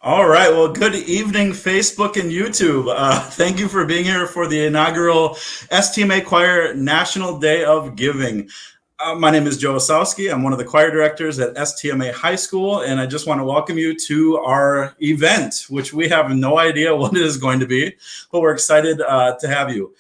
All right. Well, good evening, Facebook and YouTube. Thank you for being here for the inaugural STMA Choir National Day of Giving. My name is Joe Osowski. I'm one of the choir directors at STMA High School, and I just want to welcome you to our event, which we have no idea what it is going to be, but we're excited to have you.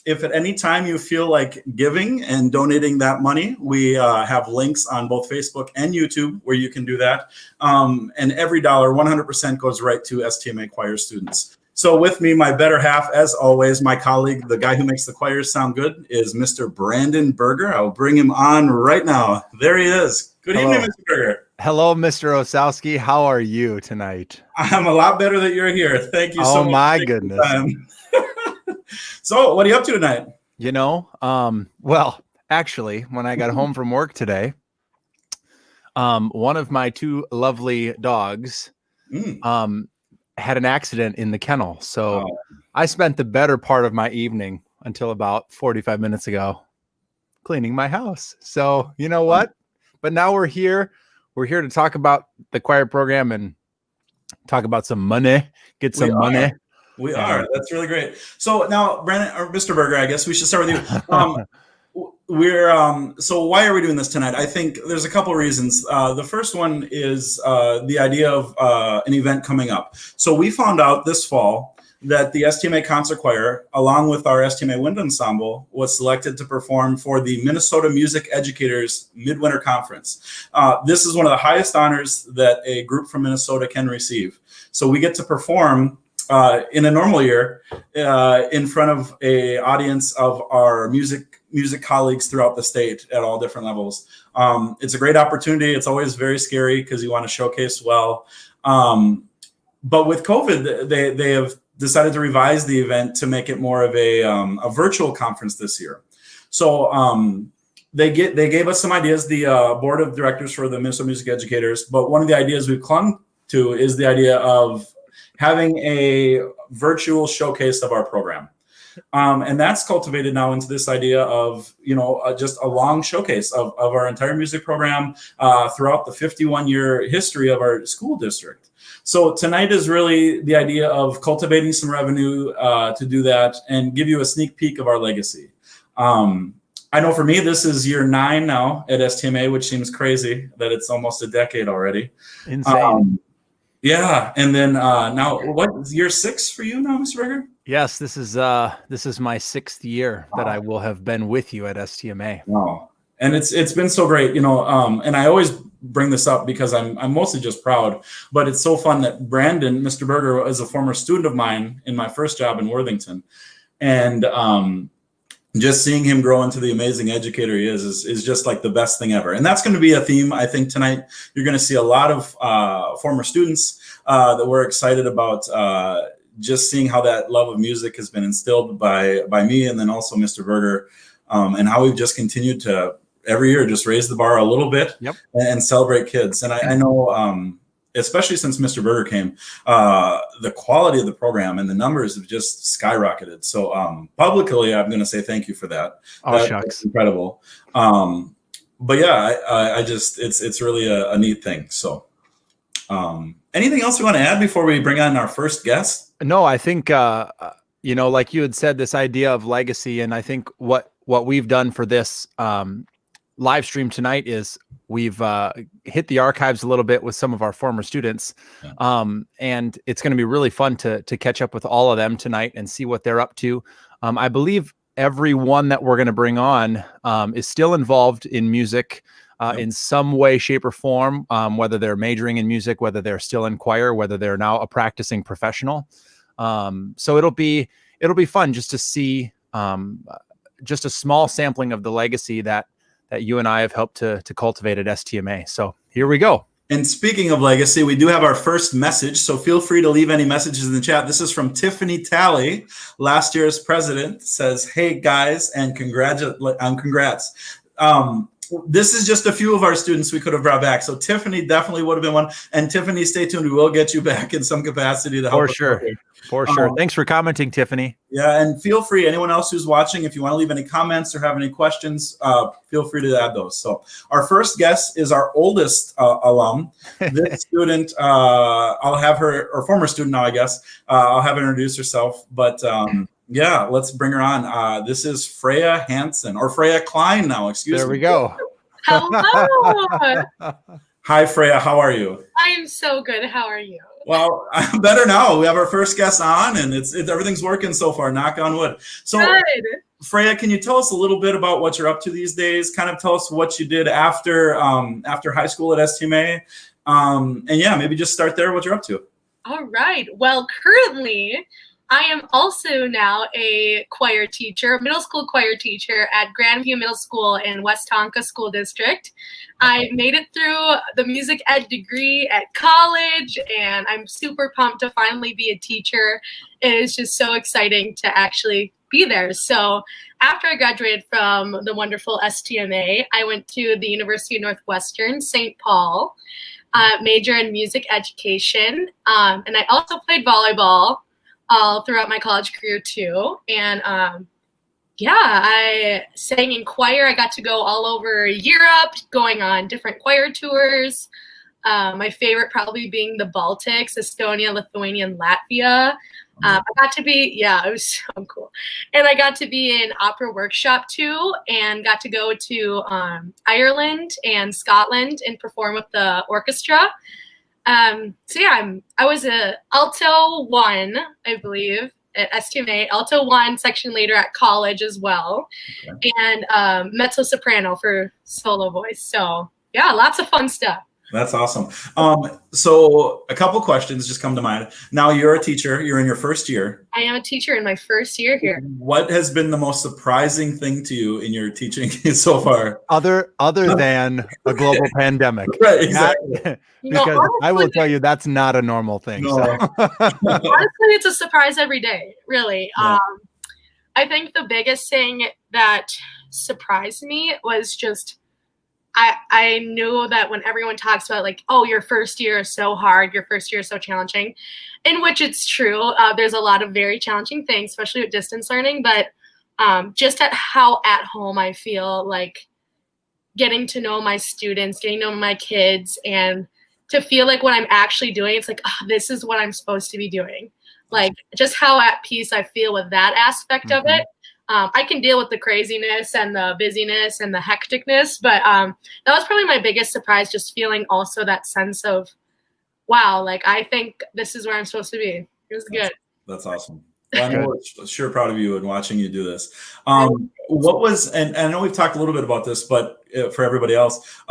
If at any time you feel like giving and donating that money, we have links on both Facebook and YouTube where you can do that. And every dollar, 100% goes right to STMA choir students. So with me, my better half, as always, my colleague, the guy who makes the choirs sound good, is Mr. Brandon Berger. I'll bring him on right now. There he is. Good evening, Mr. Berger. Hello, Mr. Osowski. How are you tonight? I'm a lot better that you're here. Thank you so much. Oh, my goodness. So what are you up to tonight? Well, actually, when I got home from work today, one of my two lovely dogs had an accident in the kennel. So I spent the better part of my evening until about 45 minutes ago cleaning my house. So you know what? But now we're here. We're here to talk about the choir program and talk about some money, get some money. We are. That's really great. So now, Brandon or Mr. Berger, I guess we should start with you. So why are we doing this tonight? I think there's a couple of reasons. The first one is the idea of an event coming up. So we found out this fall that the STMA Concert Choir, along with our STMA Wind Ensemble, was selected to perform for the Minnesota Music Educators Midwinter Conference. This is one of the highest honors that a group from Minnesota can receive. So we get to perform in a normal year in front of a audience of our music colleagues throughout the state at all different levels. It's a great opportunity. It's always very scary because you want to showcase well. But with COVID, they have decided to revise the event to make it more of a virtual conference this year. So they gave us some ideas, the board of directors for the Minnesota Music Educators. But one of the ideas we've clung to is the idea of having a virtual showcase of our program. And that's cultivated now into this idea of, just a long showcase of our entire music program throughout the 51-year history of our school district. So tonight is really the idea of cultivating some revenue to do that and give you a sneak peek of our legacy. I know for me, this is year 9 now at STMA, which seems crazy that it's almost a decade already. Insane. Yeah, and then now, what year 6 for you now, Mr. Berger? Yes, this is my 6th year that I will have been with you at STMA. Wow, and it's been so great, and I always bring this up because I'm mostly just proud, but it's so fun that Brandon, Mr. Berger, is a former student of mine in my first job in Worthington, and just seeing him grow into the amazing educator he is just like the best thing ever. And that's going to be a theme, I think, tonight. You're going to see a lot of former students that we're excited about just seeing how that love of music has been instilled by me and then also Mr. Berger, and how we've just continued to every year just raise the bar a little bit and celebrate kids. And I know, especially since Mr. Berger came, the quality of the program and the numbers have just skyrocketed. So publicly, I'm going to say thank you for that. Oh, shucks. That's incredible. But yeah, I just, it's really a neat thing. So anything else you want to add before we bring on our first guest? No, I think, like you had said, this idea of legacy, and I think what we've done for this live stream tonight is we've hit the archives a little bit with some of our former students. And it's going to be really fun to catch up with all of them tonight and see what they're up to. I believe everyone that we're going to bring on is still involved in music in some way, shape, or form, whether they're majoring in music, whether they're still in choir, whether they're now a practicing professional. So it'll be fun just to see just a small sampling of the legacy that you and I have helped to cultivate at STMA. So here we go. And speaking of legacy, we do have our first message, so feel free to leave any messages in the chat. This is from Tiffany Talley, last year's president, says, "Hey guys, and congrats. this is just a few of our students we could have brought back. So Tiffany definitely would have been one. And Tiffany, stay tuned. We will get you back in some capacity to help. For sure. For sure. Thanks for commenting, Tiffany. Yeah, and feel free, anyone else who's watching, if you want to leave any comments or have any questions, feel free to add those. So our first guest is our oldest alum. This student, I'll have her, or former student now, I guess. I'll have her introduce herself. But yeah, let's bring her on. This is Freya Hansen, or Freya Klein now, excuse me. There we go. Hello. Hi, Freya. How are you? I am so good. How are you? Well, I'm better now. We have our first guest on, and everything's working so far. Knock on wood. So, Good. Freya, can you tell us a little bit about what you're up to these days? Kind of tell us what you did after high school at STMA, and yeah, maybe just start there. What you're up to? All right. Well, currently, I am also now a choir teacher, middle school choir teacher at Grandview Middle School in West Tonka School District. I made it through the music ed degree at college, and I'm super pumped to finally be a teacher. It is just so exciting to actually be there. So after I graduated from the wonderful STMA, I went to the University of Northwestern, St. Paul, major in music education, and I also played volleyball all throughout my college career too. And yeah, I sang in choir. I got to go all over Europe, going on different choir tours. My favorite probably being the Baltics, Estonia, Lithuania, and Latvia. I got to be, yeah, it was so cool. And I got to be in opera workshop too, and got to go to Ireland and Scotland and perform with the orchestra. So yeah, I was a alto 1, I believe, at STMA, alto 1 section later at college as well, okay. And mezzo soprano for solo voice. So yeah, lots of fun stuff. That's awesome. So a couple questions just come to mind. Now you're a teacher. You're in your first year. I am a teacher in my first year here. What has been the most surprising thing to you in your teaching so far? Other than a global pandemic. Right, exactly. Because honestly, I will tell you, that's not a normal thing. No. So. Honestly, it's a surprise every day, really. Yeah. I think the biggest thing that surprised me was just I knew that when everyone talks about like, oh, your first year is so hard, your first year is so challenging, in which it's true. There's a lot of very challenging things, especially with distance learning, but just at how at home I feel, like getting to know my students, getting to know my kids, and to feel like what I'm actually doing, it's like, oh, this is what I'm supposed to be doing. Like just how at peace I feel with that aspect of it. I can deal with the craziness and the busyness and the hecticness, but that was probably my biggest surprise, just feeling also that sense of, wow, like I think this is where I'm supposed to be. It was good. That's awesome. Well, I know we're sure proud of you and watching you do this. What was, and I know we've talked a little bit about this, but for everybody else,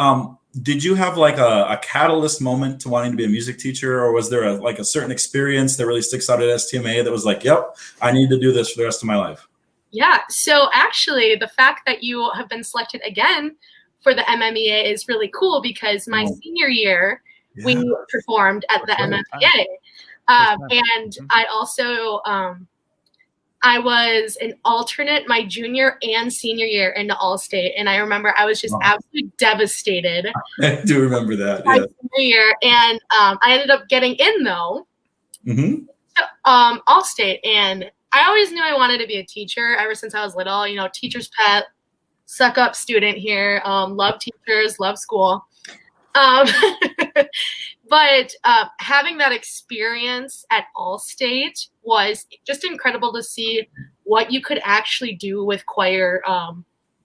did you have like a catalyst moment to wanting to be a music teacher, or was there a certain experience that really sticks out at STMA that was like, yep, I need to do this for the rest of my life? Yeah, so actually the fact that you have been selected again for the MMEA is really cool, because my senior year, we performed at the MMEA. And I also, I was an alternate my junior and senior year into All-State. And I remember I was just absolutely devastated. I do remember that. My senior year. And I ended up getting in though, All-State. And I always knew I wanted to be a teacher ever since I was little, you know, teacher's pet, suck up student here, love teachers, love school. But having that experience at All-State was just incredible to see what you could actually do with choir,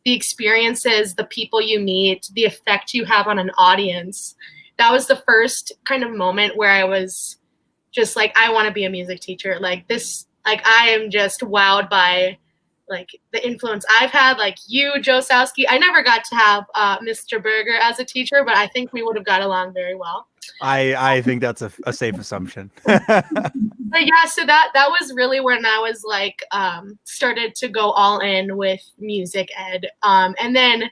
the experiences, the people you meet, the effect you have on an audience. That was the first kind of moment where I was just like, I want to be a music teacher. Like this. Like I am just wowed by like the influence I've had, like you, Joe Sowski. I never got to have Mr. Berger as a teacher, but I think we would have got along very well. I think that's a safe assumption. But yeah, so that was really when I was like started to go all in with music ed. And then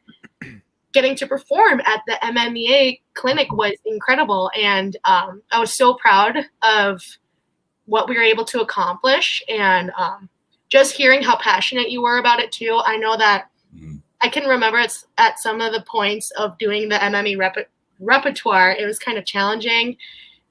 getting to perform at the MMEA clinic was incredible. And I was so proud of what we were able to accomplish, and just hearing how passionate you were about it too. I know that I can remember it's at some of the points of doing the MME repertoire, it was kind of challenging.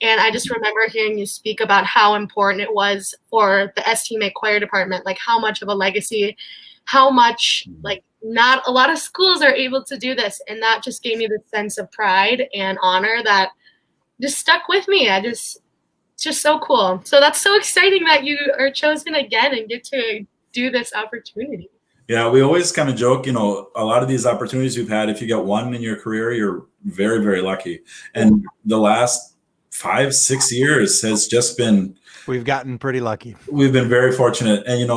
And I just remember hearing you speak about how important it was for the STMA choir department, like how much of a legacy, how much, like, not a lot of schools are able to do this. And that just gave me this sense of pride and honor that just stuck with me. It's just so cool. So that's so exciting that you are chosen again and get to do this opportunity. Yeah, we always kind of joke, a lot of these opportunities we've had, if you get one in your career, you're very, very lucky. And the last 5-6 years has just been, we've gotten pretty lucky. We've been very fortunate. And,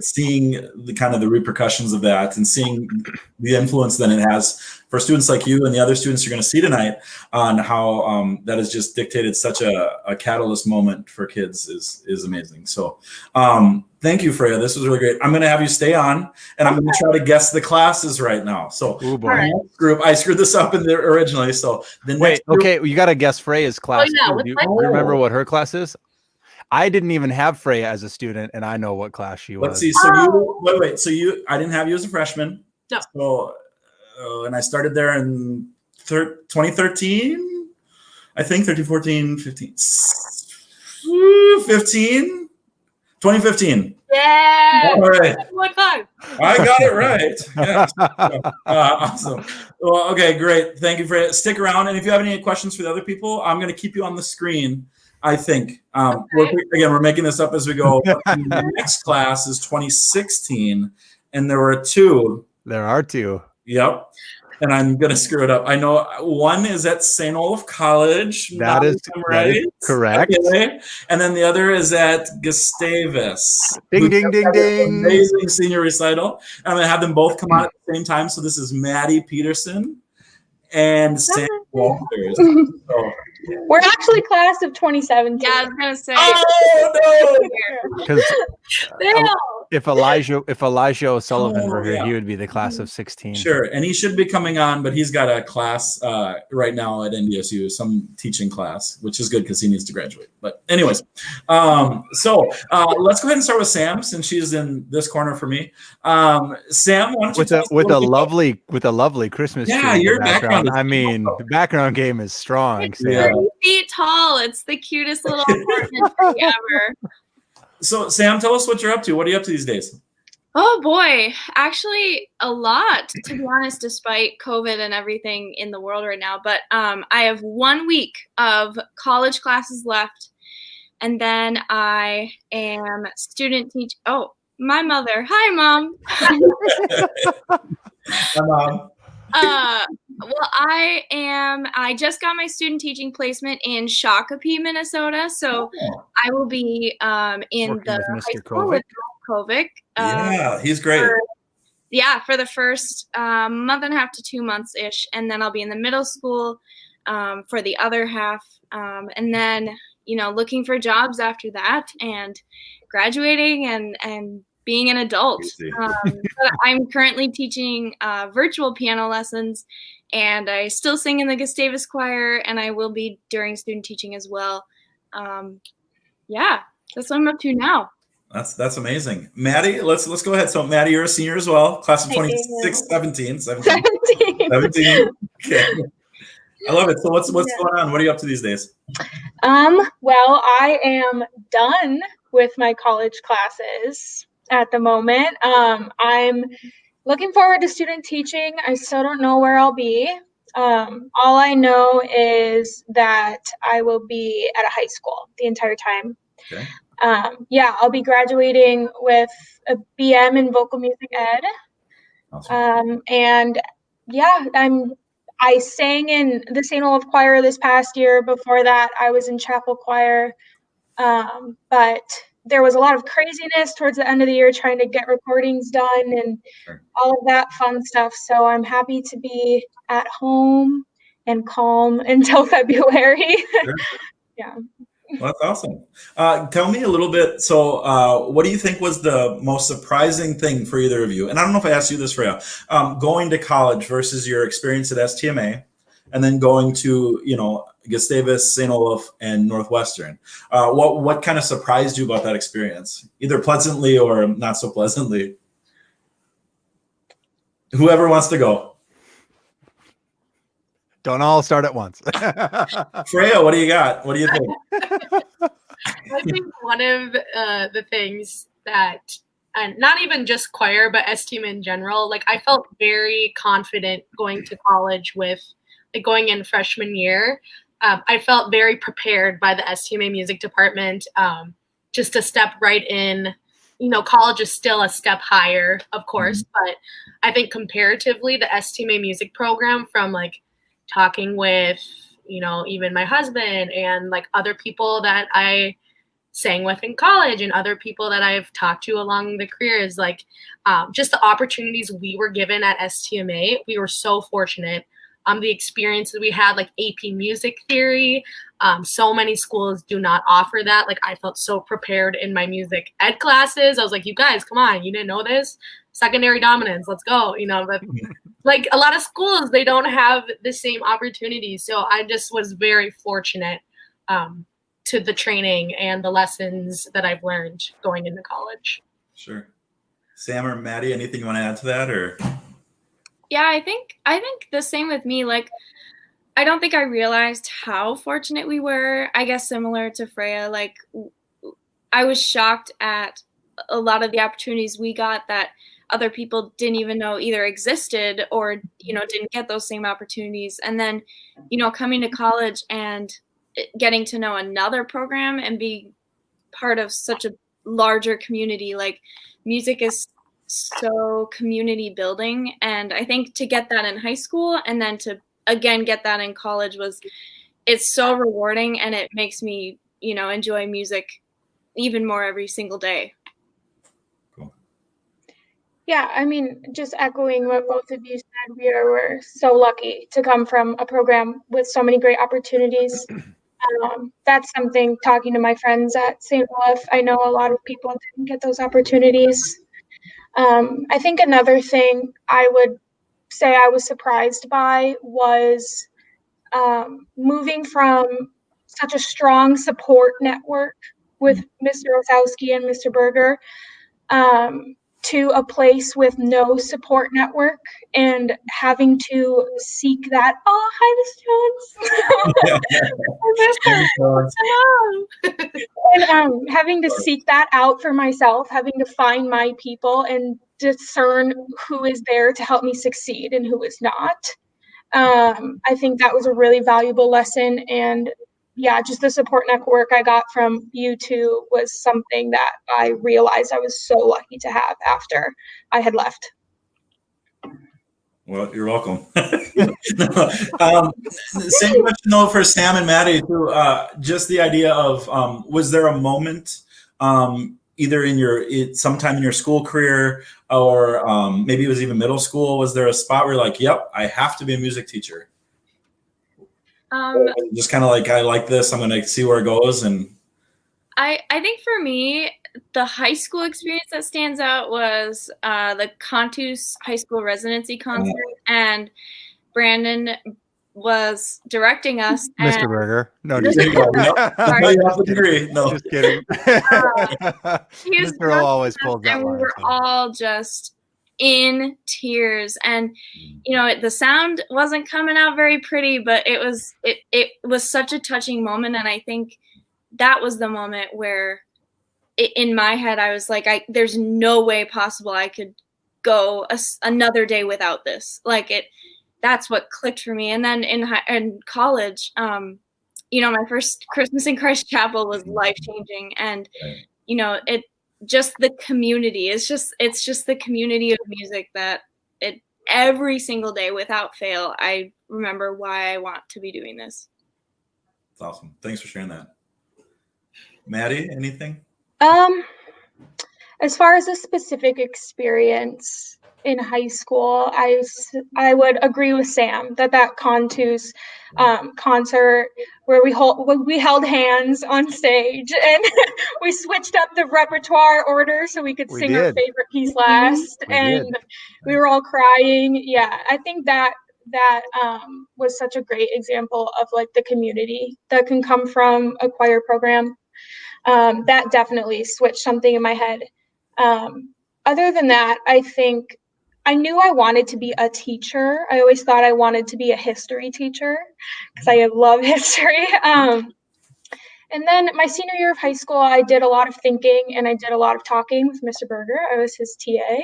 seeing the kind of the repercussions of that and seeing the influence that it has for students like you and the other students you're going to see tonight on how that has just dictated such a catalyst moment for kids is amazing. So thank you, Freya. This was really great. I'm going to have you stay on, and I'm going to try to guess the classes right now. So next group, I screwed this up in there originally. So the next group, okay, you got to guess Freya's class. Do you remember what her class is? I didn't even have Freya as a student, and I know what class she was. Let's see. So wait. So I didn't have you as a freshman. No. So, and I started there in 2013, I think, 13, 14, 15, 15, 2015. Yeah. All right. 1-5. I got it right. Yeah. Awesome. Well, okay, great. Thank you, Freya. Stick around, and if you have any questions for the other people, I'm going to keep you on the screen. I think. We're making this up as we go. The next class is 2016, and there were two. There are two. Yep. And I'm going to screw it up. I know one is at St. Olaf College. That is correct. Okay. And then the other is at Gustavus. Ding, ding, ding, ding. Amazing senior recital. I'm going to have them both come out at the same time. So this is Maddie Peterson and Sam Walters. So, we're actually class of 2017. Yeah, I was gonna say. Oh no! Because if Elijah O'Sullivan were here, yeah. he would be the class of 16. Sure, and he should be coming on, but he's got a class right now at NDSU, some teaching class, which is good because he needs to graduate. But anyways, so let's go ahead and start with Sam, since she's in this corner for me. Sam, why don't you with a lovely Christmas tree. Yeah, your background. I mean, the background game is strong. Sam. 30 feet tall. It's the cutest little apartment tree ever. So, Sam, tell us what you're up to. What are you up to these days? Oh boy, actually a lot, to be honest, despite COVID and everything in the world right now. But I have 1 week of college classes left, and then I am student teach. Oh, my mother. Hi, Mom. Hi, Mom. Well, I just got my student teaching placement in Shakopee, Minnesota. So I will be in working the with high Mr. school with Kovic. Yeah, he's great. For the first month and a half to 2 months-ish. And then I'll be in the middle school for the other half. And then, looking for jobs after that and graduating and being an adult. But I'm currently teaching virtual piano lessons, and I still sing in the Gustavus choir, and I will be during student teaching as well. That's what I'm up to now. That's amazing. Maddie, let's go ahead. So Maddie, you're a senior as well, class of 17. Okay. I love it. So what's going on? What are you up to these days? Well, I am done with my college classes at the moment. I'm looking forward to student teaching. I still don't know where I'll be. All I know is that I will be at a high school the entire time. Okay. I'll be graduating with a BM in vocal music ed. Awesome. I sang in the St. Olaf choir this past year. Before that, I was in chapel choir. But there was a lot of craziness towards the end of the year trying to get recordings done and all of that fun stuff. So I'm happy to be at home and calm until February. Sure. Yeah. Well, that's awesome. Tell me a little bit. So what do you think was the most surprising thing for either of you? And I don't know if I asked you this, Freya, going to college versus your experience at STMA and then going to, Gustavus, St. Olaf, and Northwestern. What kind of surprised you about that experience, either pleasantly or not so pleasantly? Whoever wants to go. Don't all start at once. Freya, what do you got? What do you think? I think one of the things that, and not even just choir, but STMA in general, like I felt very confident going to college with, like going in freshman year. I felt very prepared by the STMA music department, just to step right in. You know, college is still a step higher, of course, but I think comparatively, the STMA music program, from like talking with, you know, even my husband and like other people that I sang with in college and other people that I've talked to along the career, is like just the opportunities we were given at STMA. We were so fortunate. The experiences we had, like AP music theory, so many schools do not offer that. Like I felt so prepared in my music ed classes. I was like, you guys, come on, you didn't know this? Secondary dominance, let's go. You know, but like a lot of schools, they don't have the same opportunities. So I just was very fortunate to the training and the lessons that I've learned going into college. Sure. Sam or Maddie, anything you want to add to that, or? Yeah, I think the same with me. Like, I don't think I realized how fortunate we were. I guess similar to Freya, like I was shocked at a lot of the opportunities we got that other people didn't even know either existed or, you know, didn't get those same opportunities. And then, you know, coming to college and getting to know another program and be part of such a larger community, like music is so community building. And I think to get that in high school and then to again get that in college it's so rewarding, and it makes me, you know, enjoy music even more every single day. Cool. Yeah, I mean, just echoing what both of you said, we're so lucky to come from a program with so many great opportunities. That's something, talking to my friends at St. Olaf, I know a lot of people didn't get those opportunities. I think another thing I would say I was surprised by was moving from such a strong support network with Mr. Osowski and Mr. Berger to a place with no support network and having to seek that. Oh, hi, Miss Jones. And having to seek that out for myself, having to find my people and discern who is there to help me succeed and who is not. I think that was a really valuable lesson. And yeah, just the support network I got from you two was something that I realized I was so lucky to have after I had left. Well, you're welcome. Same question though for Sam and Maddie too. Just the idea of was there a moment either in sometime in your school career or maybe it was even middle school, was there a spot where you're like, yep, I have to be a music teacher? Just kind of like, I like this, I'm going to see where it goes. And I think for me, the high school experience that stands out was the Contus High School residency concert, and Brandon was directing us. Mr. Berger. No, just there you go. Yep. Sorry. You have to agree. No. Just kidding. He was Mr. O always pulls that and we line. were all just in tears, and you know, the sound wasn't coming out very pretty, but it was such a touching moment. And I think that was the moment where in my head I was like, there's no way possible I could go another day without this. Like that's what clicked for me. And then in college, you know, my first Christmas in Christ Chapel was life-changing. And you know, just the community, it's just the community of music that every single day without fail, I remember why I want to be doing this. That's awesome. Thanks for sharing that. Maddie, anything? As far as a specific experience in high school, I would agree with Sam that Contus concert where we held hands on stage and we switched up the repertoire order so we could sing our favorite piece last, we were all crying. Yeah, I think that was such a great example of like the community that can come from a choir program. That definitely switched something in my head. Other than that, I think I knew I wanted to be a teacher. I always thought I wanted to be a history teacher because I love history. And then my senior year of high school, I did a lot of thinking and I did a lot of talking with Mr. Berger. I was his TA.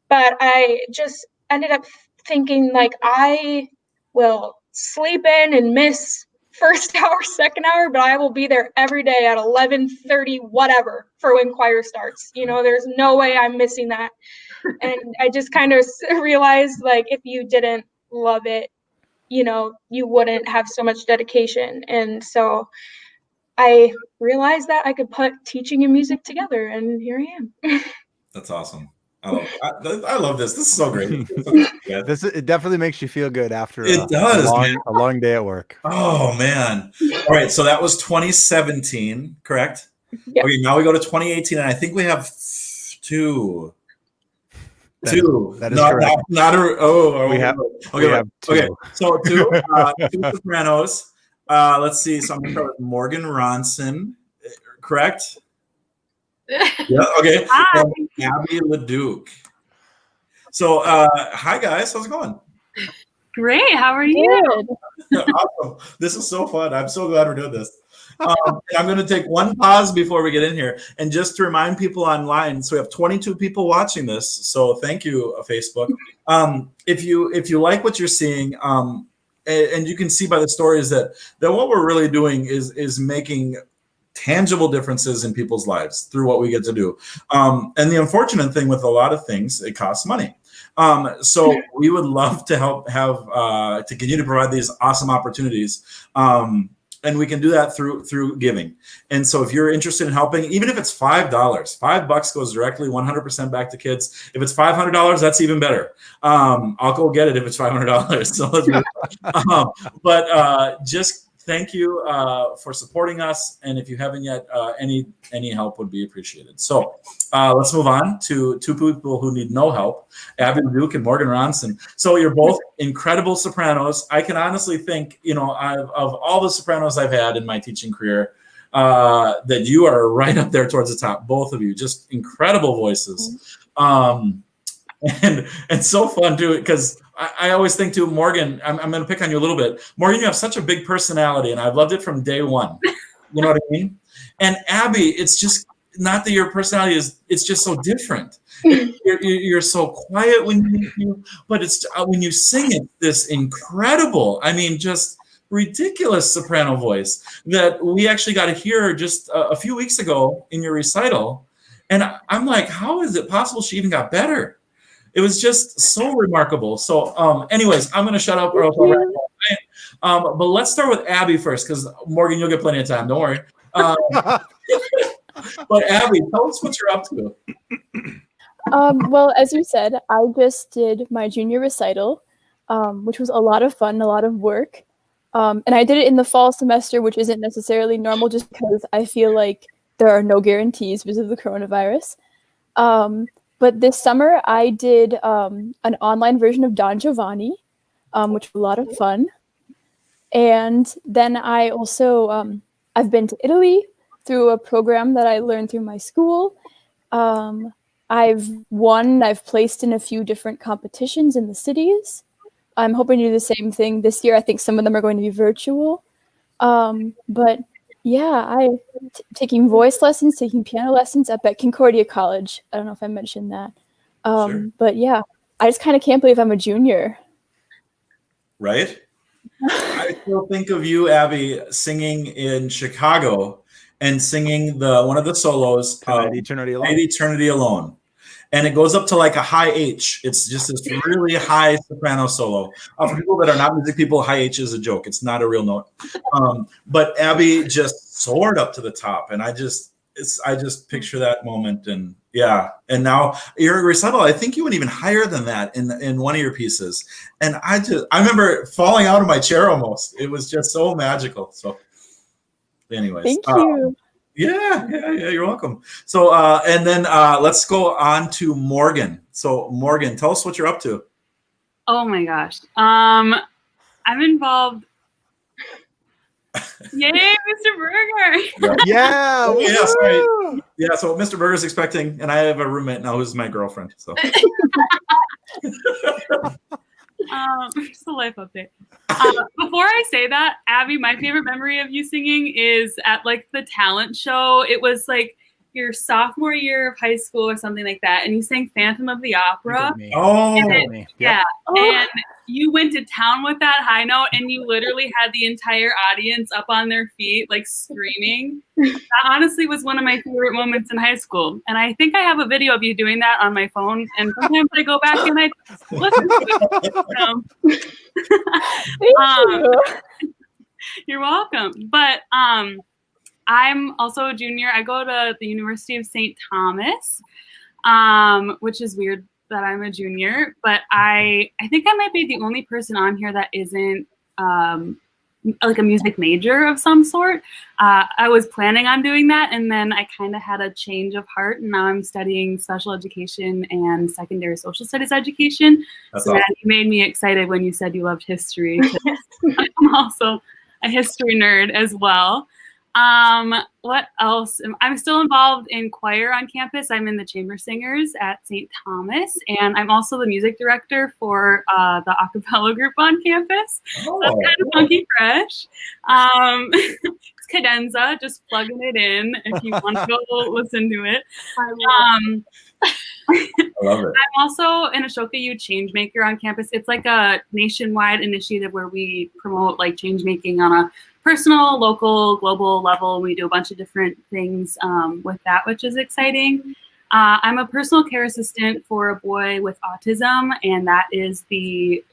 But I just ended up thinking like I will sleep in and miss first hour, second hour, but I will be there every day at 11:30, whatever, for when choir starts. You know, there's no way I'm missing that. And I just kind of realized like if you didn't love it, you know, you wouldn't have so much dedication. And so I realized that I could put teaching and music together, and here I am. That's awesome. I love this. This is so great. It definitely makes you feel good after It does, a long day at work. Oh man. All right. So that was 2017, correct? Yep. Okay. Now we go to 2018, and I think we have two. That is correct. We have two. Okay. So two sopranos. Let's see. So I'm going to start with Morgan Ronson, correct? Yeah. Okay. Hi. And Abby LeDuc. So, hi guys. How's it going? Great. How are you? Awesome. This is so fun. I'm so glad we're doing this. I'm going to take one pause before we get in here, and just to remind people online. So we have 22 people watching this. So thank you, Facebook. If you like what you're seeing, and you can see by the stories that what we're really doing is making tangible differences in people's lives through what we get to do. And the unfortunate thing with a lot of things, it costs money. So we would love to help to continue to provide these awesome opportunities. And we can do that through giving. And so if you're interested in helping, even if it's $5, $5 goes directly 100% back to kids. If it's $500, that's even better. I'll go get it if it's $500. So let's move on. Just thank you for supporting us. And if you haven't yet, any help would be appreciated. So let's move on to two people who need no help, Abby LeDuc and Morgan Ronson. So you're both incredible sopranos. I can honestly think, of all the sopranos I've had in my teaching career, that you are right up there towards the top, both of you, just incredible voices. And so fun too, because I always think too, Morgan, I'm going to pick on you a little bit. Morgan, you have such a big personality, and I've loved it from day one. You know what I mean? And Abby, it's just not that your personality it's just so different. You're so quiet when you, but it's when you sing it, this incredible, I mean, just ridiculous soprano voice that we actually got to hear just a few weeks ago in your recital. And I'm like, how is it possible she even got better? It was just so remarkable. So anyways, I'm going to shut up. But let's start with Abby first, because Morgan, you'll get plenty of time. Don't worry. But Abby, tell us what you're up to. Well, as you said, I just did my junior recital, which was a lot of fun, a lot of work. And I did it in the fall semester, which isn't necessarily normal just because I feel like there are no guarantees because of the coronavirus. But this summer, I did an online version of Don Giovanni, which was a lot of fun. And then I also, I've been to Italy through a program that I learned through my school. I've placed in a few different competitions in the cities. I'm hoping to do the same thing this year. I think some of them are going to be virtual. But yeah, taking voice lessons, taking piano lessons up at Concordia College. I don't know if I mentioned that. Sure. But yeah, I just kind of can't believe I'm a junior. Right? I still think of you, Abby, singing in Chicago and singing one of the solos, Eternity Alone. And it goes up to like a high H. It's just this really high soprano solo. For people that are not music people, high H is a joke. It's not a real note. But Abby just soared up to the top, and I just picture that moment, and yeah. And now your recital, I think you went even higher than that in one of your pieces, and I remember falling out of my chair almost. It was just so magical. So, anyways, thank you. Yeah, you're welcome. So, and then let's go on to Morgan. So, Morgan, tell us what you're up to. Oh my gosh. I'm involved. Yay, Mr. Berger. Yeah. Yeah, sorry. Yeah, so Mr. Berger's expecting, and I have a roommate now who's my girlfriend. So Just a life update. Before I say that, Abby, my favorite memory of you singing is at like the talent show. It was like your sophomore year of high school or something like that, and you sang Phantom of the Opera. Oh, Yeah. And you went to town with that high note, and you literally had the entire audience up on their feet, like screaming. That honestly was one of my favorite moments in high school. And I think I have a video of you doing that on my phone. And sometimes I go back and I listen to it. You're welcome. But I'm also a junior. I go to the University of St. Thomas, which is weird that I'm a junior, but I think I might be the only person on here that isn't like a music major of some sort. I was planning on doing that, and then I kind of had a change of heart, and now I'm studying special education and secondary social studies education. That's so awesome. that made me excited when you said you loved history. I'm also a history nerd as well. What else? I'm still involved in choir on campus. I'm in the chamber singers at St. Thomas, and I'm also the music director for the a cappella group on campus. So that's kind of funky fresh. It's cadenza, just plugging it in if you want to go listen to it. I love it. I'm also an Ashoka U Changemaker on campus. It's like a nationwide initiative where we promote like change making on a personal, local, global level. We do a bunch of different things with that, which is exciting. I'm a personal care assistant for a boy with autism, and that is the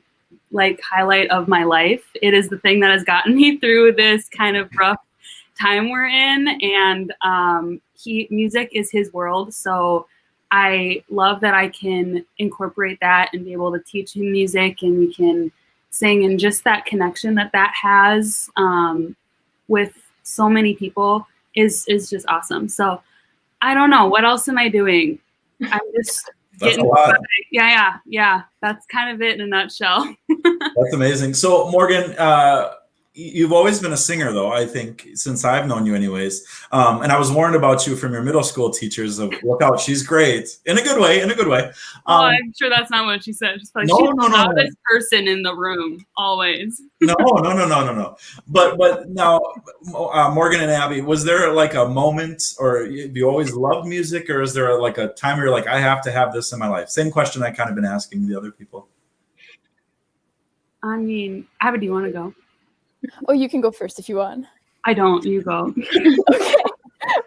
like highlight of my life. It is the thing that has gotten me through this kind of rough time we're in, and music is his world. So I love that I can incorporate that and be able to teach him music, and we can sing, and just that connection that has with so many people is just awesome. So I don't know, what else am I doing? I'm just That's a lot. Yeah. That's kind of it in a nutshell. That's amazing. So Morgan, you've always been a singer, though, I think, since I've known you anyways. And I was warned about you from your middle school teachers of, look out, she's great. In a good way. I'm sure that's not what she said. She's like, she's the loudest person in the room, always. No. But now, Morgan and Abby, was there like a moment, or have you always loved music, or is there like a time where you're like, I have to have this in my life? Same question I kind of been asking the other people. I mean, Abby, do you want to go? Oh, you can go first if you want. I don't. You go.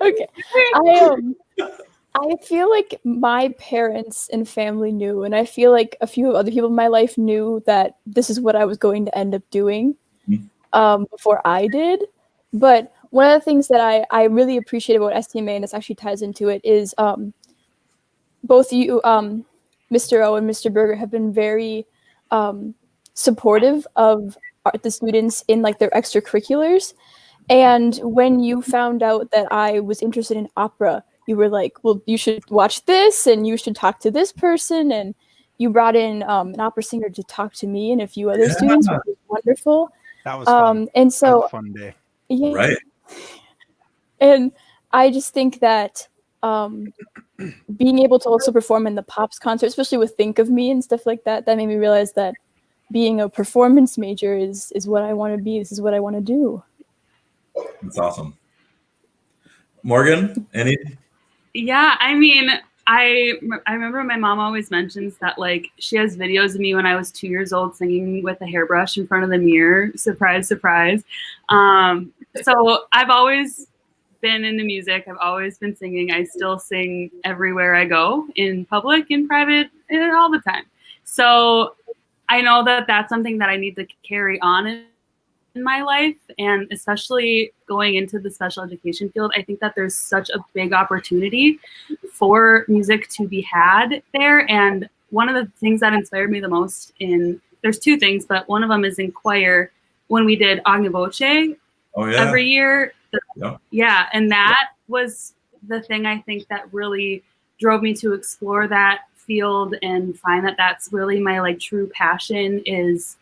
Okay. I feel like my parents and family knew, and I feel like a few other people in my life knew that this is what I was going to end up doing before I did. But one of the things that I really appreciate about STMA, and this actually ties into it, is both you, Mr. O and Mr. Berger, have been very supportive of the students in like their extracurriculars. And when you found out that I was interested in opera, you were like, well, you should watch this and you should talk to this person. And you brought in an opera singer to talk to me and a few other students, which was wonderful. That was fun. And so, that was a fun day. Yeah. Right. And I just think that being able to also perform in the Pops concert, especially with Think of Me and stuff like that, that made me realize that being a performance major is what I want to be. This is what I want to do. That's awesome. Morgan, any? Yeah, I mean, I remember my mom always mentions that like she has videos of me when I was 2 years old singing with a hairbrush in front of the mirror. Surprise, surprise. So I've always been into music. I've always been singing. I still sing everywhere I go, in public, in private, all the time. So I know that that's something that I need to carry on in my life, and especially going into the special education field, I think that there's such a big opportunity for music to be had there. And one of the things that inspired me the most there's two things, but one of them is in choir when we did Agna Voce every year. Yeah, and that was the thing I think that really drove me to explore that field and find that that's really my like true passion is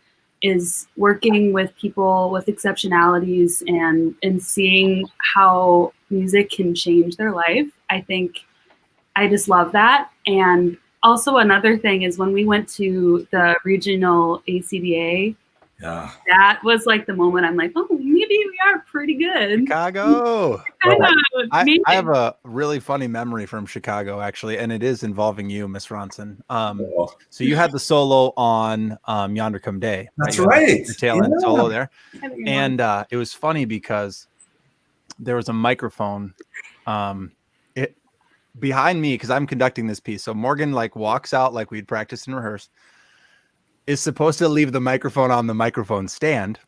working with people with exceptionalities and seeing how music can change their life. I think I just love that. And also another thing is when we went to the regional ACBA, Yeah. that was like the moment I'm like, oh, maybe we are pretty good. Chicago. Kind of, I maybe. have a really funny memory from Chicago, actually, and it is involving you, Miss Ronson. So you had the solo on Yonder Come Day. That's You had right. the tail end solo there. And And it was funny because there was a microphone behind me because I'm conducting this piece. So Morgan like walks out like we'd practiced and rehearsed, is supposed to leave the microphone on the microphone stand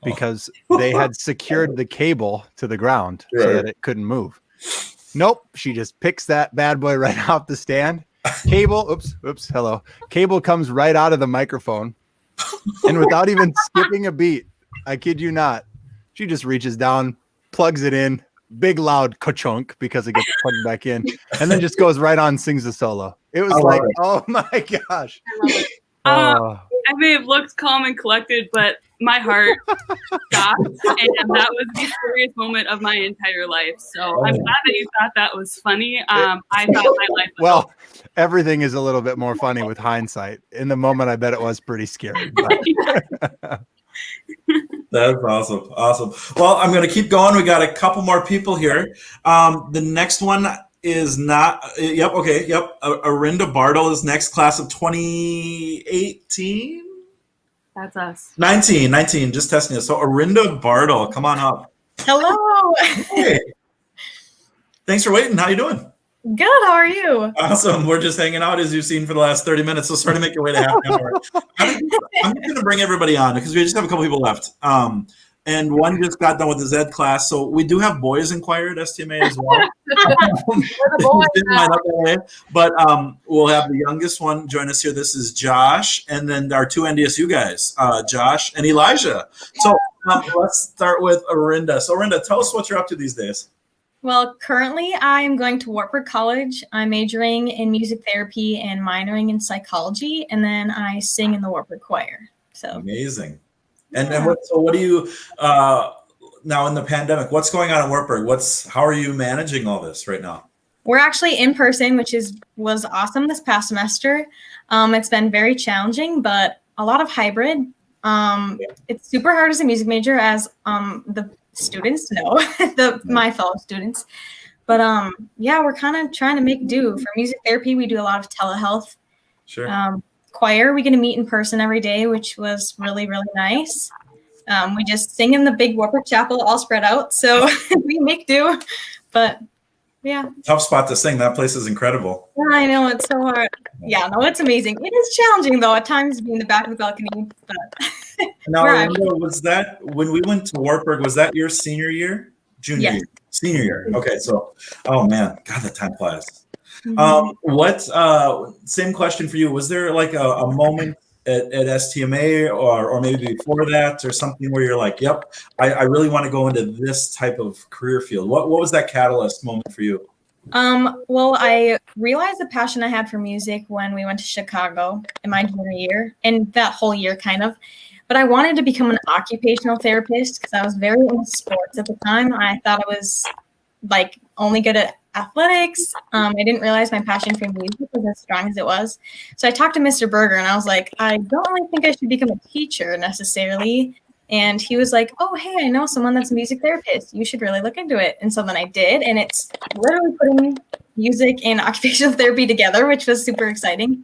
because they had secured the cable to the ground so that it couldn't move. Nope. She just picks that bad boy right off the stand. Cable, hello. Cable comes right out of the microphone. And without even skipping a beat, I kid you not, she just reaches down, plugs it in, big loud ka-chunk because it gets plugged back in, and then just goes right on, sings the solo. It was like, oh my gosh. I love it. I may have looked calm and collected, but my heart stopped, and that was the scariest moment of my entire life. So I'm glad that you thought that was funny. I thought my life was over. Everything is a little bit more funny with hindsight. In the moment, I bet it was pretty scary. That's awesome. Awesome. Well, I'm going to keep going. We got a couple more people here. The next one is not, Arinda Bartle is next, class of 2018. That's us. 19, just testing it. So Arinda Bartle, come on up. Hello. Hey. Thanks for waiting. How you doing? Good. How are you? Awesome. We're just hanging out as you've seen for the last 30 minutes. So sort of make your way to half an hour. I'm going to bring everybody on because we just have a couple people left. And one just got done with his ed class. So we do have boys in choir at STMA as well. But we'll have the youngest one join us here. This is Josh. And then our two NDSU guys, Josh and Elijah. So let's start with Arinda. So Arinda, tell us what you're up to these days. Well, currently I'm going to Wartburg College. I'm majoring in music therapy and minoring in psychology. And then I sing in the Wartburg choir. So amazing. And then what do you now in the pandemic? What's going on in Wartburg? How are you managing all this right now? We're actually in person, which was awesome this past semester. It's been very challenging, but a lot of hybrid. It's super hard as a music major, as the students know, my fellow students. But we're kind of trying to make do. For music therapy, we do a lot of telehealth. Sure. Choir, we get to meet in person every day, which was really, really nice. We just sing in the big Wartburg Chapel, all spread out, so we make do. But yeah, tough spot to sing. That place is incredible. I know, it's so hard. Yeah, no, it's amazing. It is challenging though at times being in the back of the balcony. But now, was that when we went to Wartburg? Was that your senior year, junior year, senior year? Okay, so oh man, God, that time flies. Same question for you. Was there like a moment at STMA or maybe before that or something where you're like, yep, I really want to go into this type of career field? What was that catalyst moment for you? Well, I realized the passion I had for music when we went to Chicago in my junior year, and that whole year kind of. But I wanted to become an occupational therapist because I was very into sports at the time. I thought I was like only good at athletics. I didn't realize my passion for music was as strong as it was. So I talked to Mr. Berger and I was like, I don't really think I should become a teacher necessarily. And he was like, oh, hey, I know someone that's a music therapist. You should really look into it. And so then I did. And it's literally putting music and occupational therapy together, which was super exciting.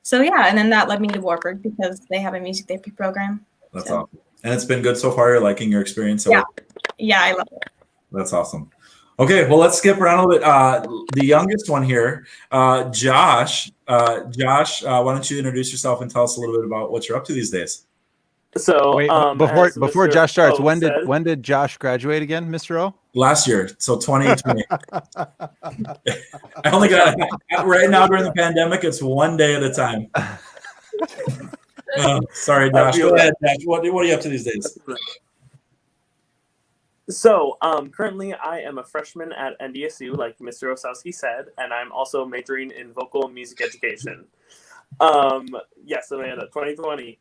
So yeah, and then that led me to Wartburg because they have a music therapy program. That's awesome. And it's been good so far. You're liking your experience? Yeah, I love it. That's awesome. Okay, well, let's skip around a little bit. The youngest one here, Josh. Josh, why don't you introduce yourself and tell us a little bit about what you're up to these days? So wait, before Josh starts, when did Josh graduate again, Mr. O? Last year, so 2020. I only got right now during the pandemic. It's one day at a time. Sorry, Josh. Go ahead, Josh. What are you up to these days? So currently I am a freshman at NDSU, like Mr. Osowski said, and I'm also majoring in vocal and music education. Yes, Amanda, 2020.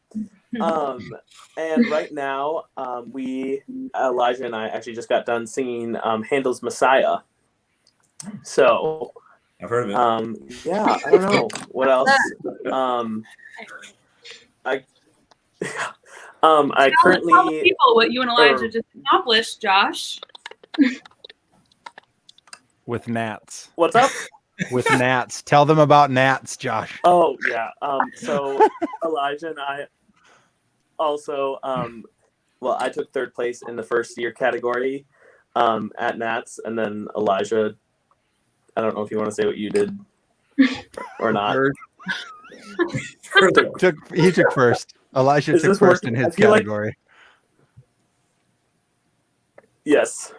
And right now Elijah and I actually just got done singing Handel's Messiah. So I've heard of it. Yeah, I don't know what else. I Tell the currently people what you and Elijah just accomplished, Josh. With gnats. What's up? With gnats. Tell them about gnats, Josh. Oh yeah. So Elijah and I also well, I took third place in the first year category at Nats, and then Elijah, I don't know if you want to say what you did or not. He took first. Elijah Is took this first working? in his I feel like- category. Yes.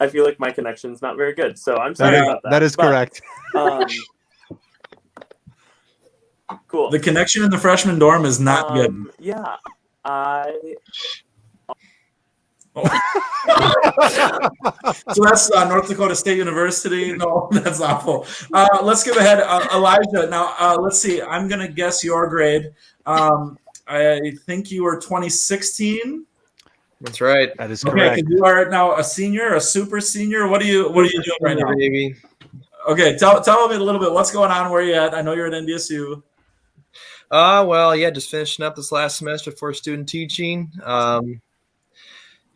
I feel like my connection's not very good, so I'm sorry about that. That is But, correct. Cool. The connection in the freshman dorm is not good. Yeah. So that's North Dakota State University. No, that's awful. Let's give ahead. Elijah, now let's see. I'm going to guess your grade. I think you were 2016. That's right. That is Okay, correct. you are now a senior, a super senior. What are you doing right now? Baby. Okay, tell me a little bit. What's going on? Where are you at? I know you're at NDSU. Well, yeah, just finishing up this last semester for student teaching. Yeah,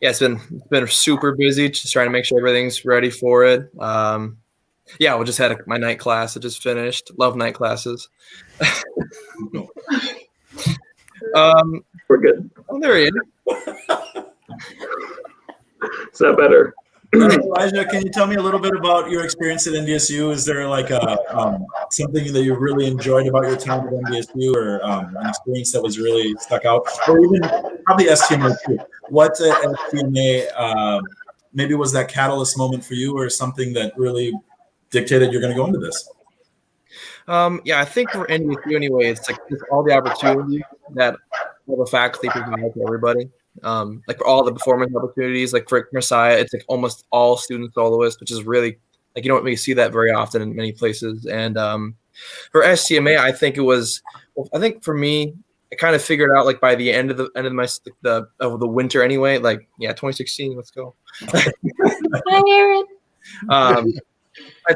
it's been super busy, just trying to make sure everything's ready for it. Yeah, we just had my night class that just finished. Love night classes. We're good. Oh, there he is. Is that better? Elijah, can you tell me a little bit about your experience at NDSU? Is there like something that you really enjoyed about your time at NDSU, or an experience that was really stuck out, or even probably STMA too? What STMA maybe was that catalyst moment for you, or something that really dictated you're going to go into this? Yeah, I think for NDSU anyway, it's like just all the opportunities that all the faculty provide to everybody. Like for all the performance opportunities, like for Messiah, it's like almost all student soloists, which is really like you don't really see that very often in many places. And for STMA, I think it was. Well, I think for me, I kind of figured out like by the end of the winter anyway. Like 2016, let's go. Hi, Aaron. I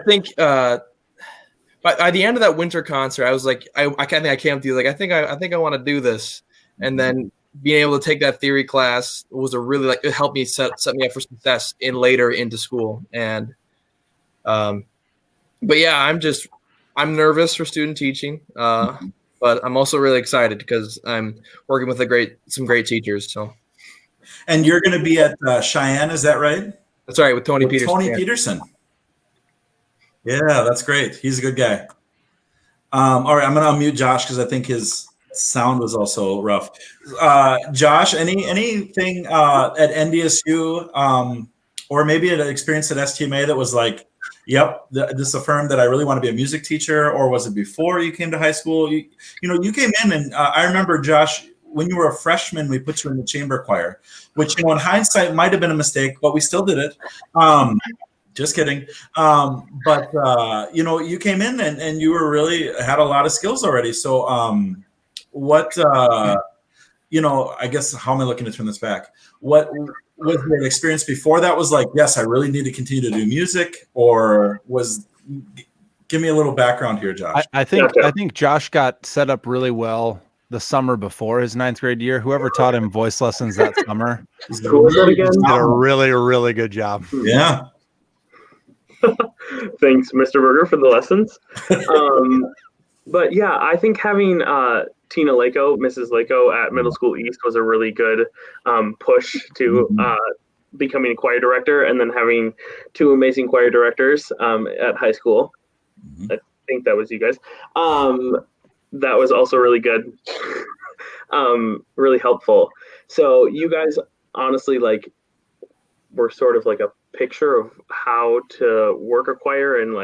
think by the end of that winter concert, I was like, I can't think I came to you like I think I want to do this, and then being able to take that theory class was a really it helped me set me up for success later into school. And but yeah, I'm nervous for student teaching, but I'm also really excited because I'm working with some great teachers. So, and you're going to be at Cheyenne, is that right? That's right, with Tony Peterson. Tony Peterson. Yeah, that's great. He's a good guy. All right, I'm going to unmute Josh because I think his sound was also rough. Josh, anything at NDSU or maybe an experience at STMA that was like, yep, this affirmed that I really want to be a music teacher, or was it before you came to high school? You came in and I remember, Josh, when you were a freshman, we put you in the chamber choir, which, in hindsight might have been a mistake, but we still did it. Just kidding. But you came in and you were really had a lot of skills already. So I guess, how am I looking to turn this back? What was your experience before that was like, yes, I really need to continue to do music, or give me a little background here, Josh. I think Josh got set up really well the summer before his 9th grade year. Whoever taught him voice lessons that summer Who was that again? did a really, really good job. Yeah. Thanks, Mr. Berger, for the lessons. But yeah, I think having Tina Lako, Mrs. Lako at Middle School East was a really good push to becoming a choir director, and then having 2 amazing choir directors at high school. I think that was you guys. That was also really good, really helpful. So you guys honestly were sort of like a picture of how to work a choir and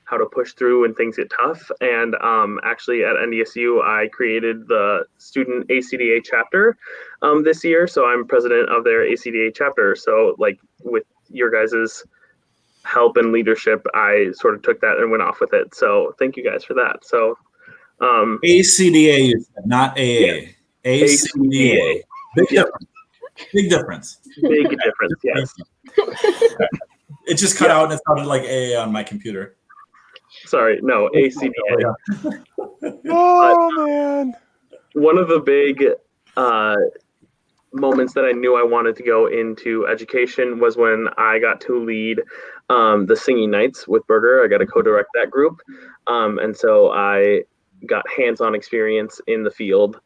how to push through when things get tough. And actually at NDSU, I created the student ACDA chapter this year. So I'm president of their ACDA chapter. So with your guys's help and leadership, I sort of took that and went off with it. So thank you guys for that. So ACDA, you said, not AA. Yeah. ACDA. Big difference. Big difference, yes. It just cut out and it sounded like AA on my computer. Sorry, no, ACDA. Oh man. One of the big moments that I knew I wanted to go into education was when I got to lead the singing nights with Berger. I got to co-direct that group, and so I got hands-on experience in the field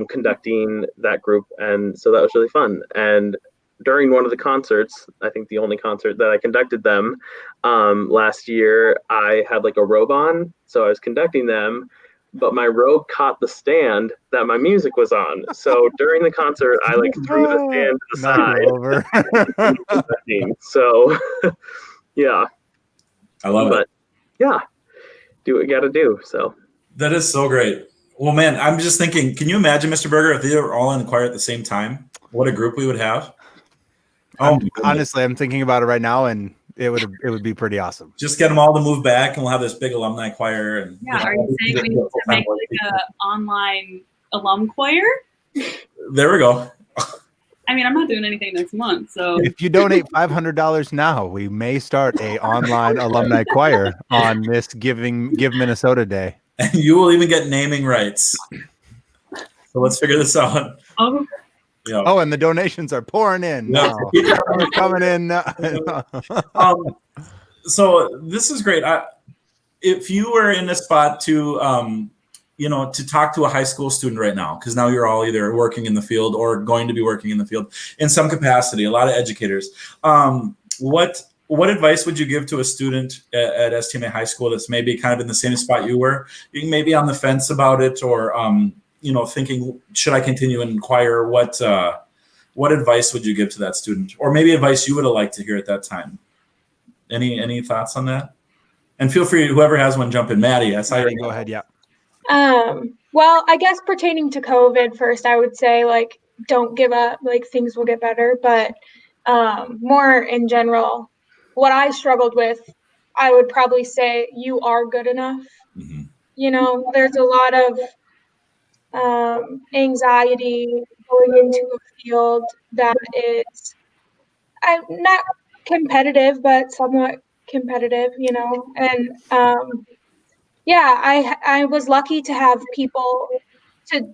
conducting that group, and so that was really fun. And during one of the concerts, I think the only concert that I conducted them last year, I had like a robe on, so I was conducting them, but my robe caught the stand that my music was on. So during the concert, I like threw the stand to the Knock it side. So yeah, I love it. Yeah, do what you got to do. So that is so great. Well, man, I'm just thinking, can you imagine, Mr. Berger, if they were all in the choir at the same time? What a group we would have. Honestly, I'm thinking about it right now, and it would be pretty awesome. Just get them all to move back, and we'll have this big alumni choir. And yeah, are you saying we need to make like an online alum choir? There we go. I mean, I'm not doing anything next month, so if you donate $500 now, we may start a online alumni choir on this Give Minnesota Day. And you will even get naming rights. So let's figure this out. Oh. Yeah. Oh, and the donations are pouring in now. They're coming in. So this is great. If you were in a spot to, to talk to a high school student right now, because now you're all either working in the field or going to be working in the field in some capacity, a lot of educators, what advice would you give to a student at STMA High School that's maybe kind of in the same spot you were, maybe on the fence about it, or thinking, should I continue in choir? What advice would you give to that student, or maybe advice you would have liked to hear at that time? Any thoughts on that? And feel free, whoever has one, jump in. Maddie, I saw you. Go ahead. Yeah. Well, I guess pertaining to COVID first, I would say like don't give up. Like things will get better, but more in general, what I struggled with, I would probably say you are good enough. Mm-hmm. There's a lot of anxiety going into a field that is not competitive, but somewhat competitive, and I was lucky to have people to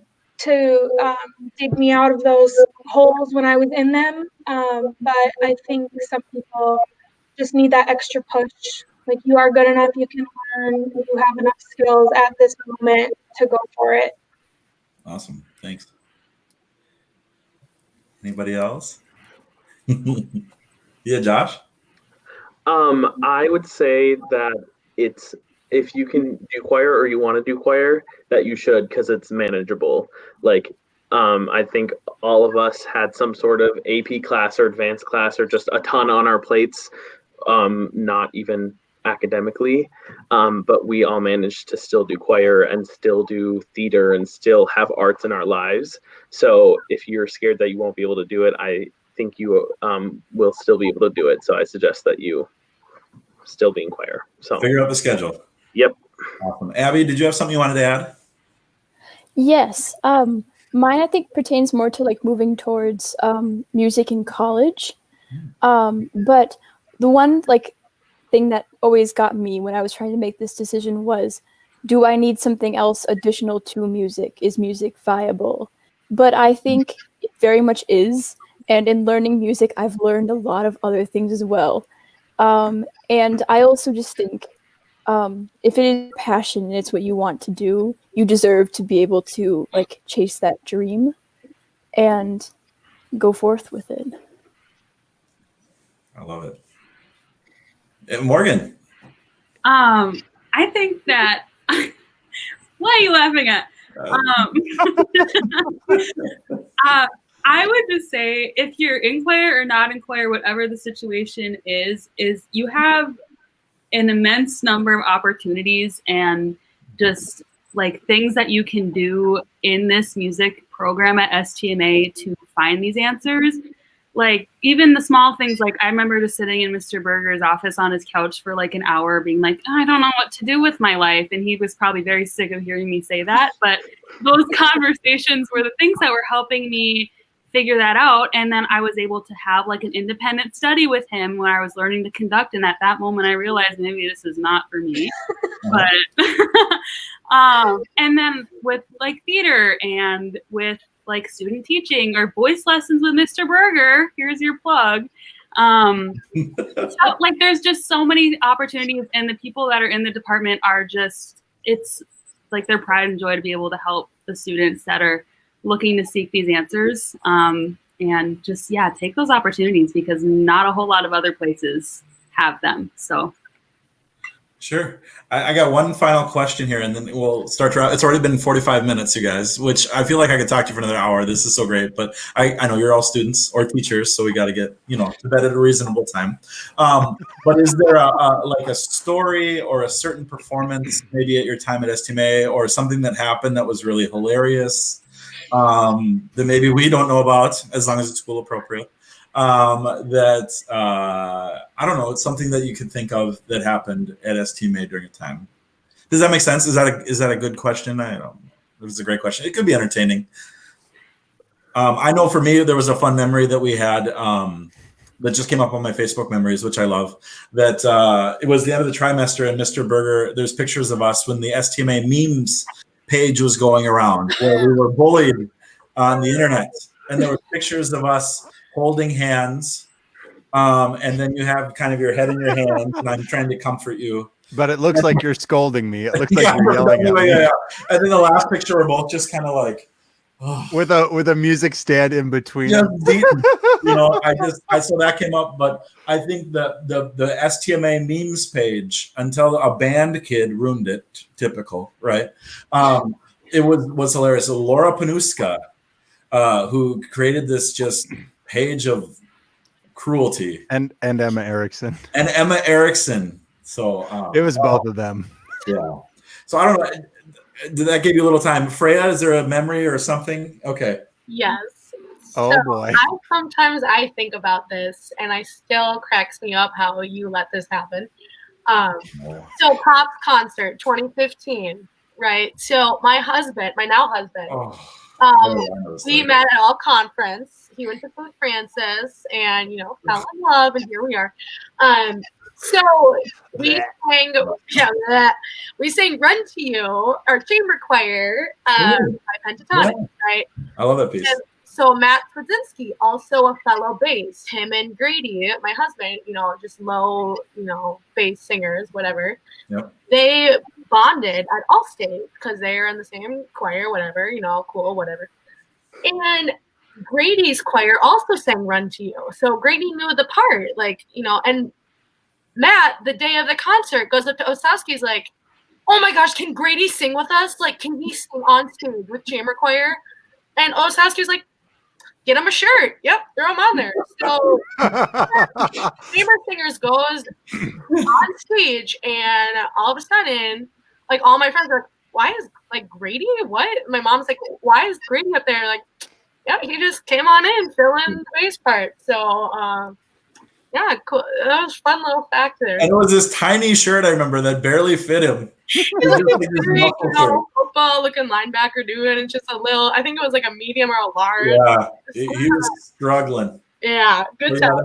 dig me out of those holes when I was in them, but I think some people just need that extra push. Like, you are good enough, you can learn, you have enough skills at this moment to go for it. Awesome. Thanks. Anybody else? Yeah, Josh? I would say that if you can do choir or you want to do choir, that you should, because it's manageable. Like, I think all of us had some sort of AP class or advanced class or just a ton on our plates, not even academically, but we all managed to still do choir and still do theater and still have arts in our lives. So if you're scared that you won't be able to do it, I think you will still be able to do it. So I suggest that you still be in choir. So figure out the schedule. Yep. Awesome. Abby, did you have something you wanted to add? Yes. Mine, I think, pertains more to like moving towards music in college. But the one thing that always got me when I was trying to make this decision was, do I need something else additional to music? Is music viable? But I think it very much is. And in learning music, I've learned a lot of other things as well. And I also just think if it is passion and it's what you want to do, you deserve to be able to chase that dream and go forth with it. I love it. And Morgan. I think that what are you laughing at? I would just say, if you're in choir or not in choir, whatever the situation is you have an immense number of opportunities and just things that you can do in this music program at STMA to find these answers. Even the small things, I remember just sitting in Mr. Berger's office on his couch for an hour being I don't know what to do with my life. And he was probably very sick of hearing me say that. But those conversations were the things that were helping me figure that out. And then I was able to have like an independent study with him when I was learning to conduct. And at that moment, I realized maybe this is not for me. But and then with like theater and with like student teaching or voice lessons with Mr. Berger, here's your plug. So, like there's just so many opportunities, and the people that are in the department are just, it's like their pride and joy to be able to help the students that are looking to seek these answers, and just take those opportunities, because not a whole lot of other places have them. So Sure. I got one final question here, and then we'll start. It's already been 45 minutes, you guys, which I feel like I could talk to you for another hour. This is so great, but I know you're all students or teachers, so we got to get to bed at a reasonable time. But is there like a story or a certain performance, maybe at your time at STMA, or something that happened that was really hilarious, that maybe we don't know about, as long as it's school appropriate? That I don't know, it's something that you could think of that happened at STMA during a time. Does that make sense? Is that a good question? I don't know. It was a great question. It could be entertaining. I know for me, there was a fun memory that we had that just came up on my Facebook memories, which I love. That it was the end of the trimester, and Mr. Berger, there's pictures of us when the STMA memes page was going around, where we were bullied on the internet, and there were pictures of us holding hands, and then you have kind of your head in your hands, and I'm trying to comfort you. But it looks like you're scolding me. It looks like you're yelling at me. Yeah. And then the last picture, we're both just kind of like, oh. with a music stand in between. Yeah, so that came up. But I think the STMA memes page, until a band kid ruined it, typical, right? It was hilarious. So Laura Panuska, who created this just page of cruelty, and Emma Erickson. So it was both of them. Yeah. So I don't know. Did that give you a little time? Freya, is there a memory or something? Okay. Yes. Oh boy. Sometimes I think about this, and I still cracks me up how you let this happen. So Pop's concert 2015, right? So my now husband, we met at all conference. He went to St. Francis and, fell in love, and here we are. So we sang Run to You, our chamber choir, by Pentatonic, right? I love that piece. And so Matt Kwaszinski, also a fellow bass, him and Grady, my husband, just low, bass singers, whatever. Yep. They bonded at Allstate because they're in the same choir, whatever, cool, whatever. And Grady's choir also sang Run to You. So Grady knew the part, and Matt, the day of the concert, goes up to Osowski's like, oh my gosh, can Grady sing with us? Like, can he sing on stage with chamber choir? And Osowski's like, get him a shirt. Yep, throw him on there. So chamber singers goes on stage, and all of a sudden, like, all my friends are like, why is, Grady? What? My mom's like, why is Grady up there? Like, yeah, he just came on in, fill in the bass part. So, yeah, cool. That was a fun little fact there. And it was this tiny shirt, I remember, that barely fit him. Football-looking linebacker dude, and it's just a little, I think it was like a medium or a large. Yeah, he was struggling. Yeah, good time.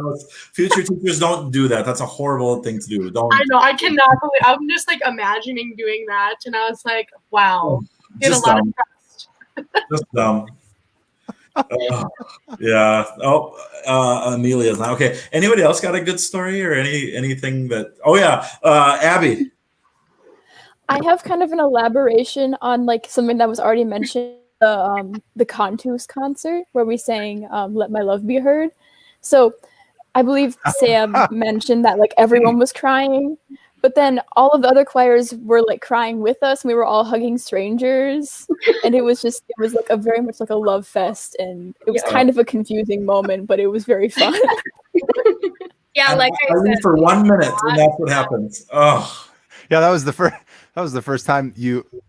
Future teachers don't do that. That's a horrible thing to do. Don't. I know. I cannot believe. I'm just imagining doing that, and I was like, wow. Just a lot of trust. Just dumb. Yeah. Amelia's not okay. Anybody else got a good story or anything that? Oh yeah, Abby. I have kind of an elaboration on something that was already mentioned, the Contus concert where we sang "Let My Love Be Heard." So I believe Sam mentioned that everyone was crying, but then all of the other choirs were crying with us, and we were all hugging strangers, and it was a very much a love fest, and it was kind of a confusing moment, but it was very fun. Yeah, I said, for 1 minute, and that's what happens. Oh, yeah, that was the first time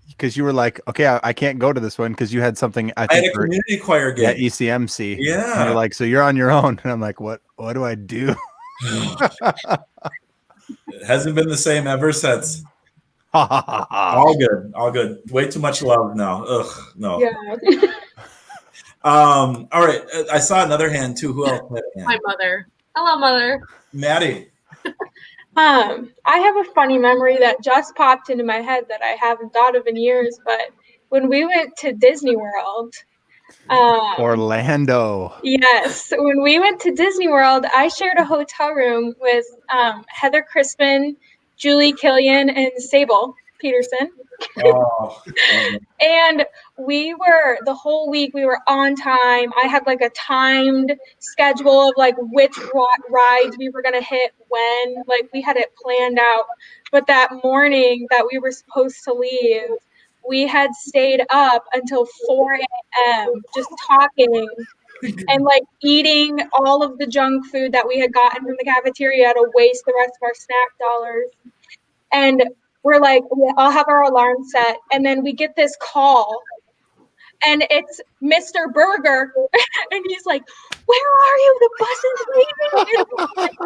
because you were like, okay, I can't go to this one because you had something. I had a community choir gig at ECMC. Yeah, and you're like, so you're on your own, and I'm like, what do I do? It hasn't been the same ever since. All good. Way too much love now. Ugh, no. Yeah. All right. I saw another hand too. Who else had a hand? My mother. Hello, mother. Maddie. I have a funny memory that just popped into my head that I haven't thought of in years, but when we went to Disney World, Orlando. yes, when we went to Disney World, I shared a hotel room with Heather Crispin, Julie Killian, and Sable Peterson. Oh, And we were the whole week we were on time. I had like a timed schedule of like which rides we were gonna hit when. Like we had it planned out. But that morning that we were supposed to leave, we had stayed up until 4 a.m. just talking and like eating all of the junk food that we had gotten from the cafeteria to waste the rest of our snack dollars. And we're like, I'll have our alarm set. And then we get this call and it's Mr. Berger. And he's like, where are you? The bus is leaving.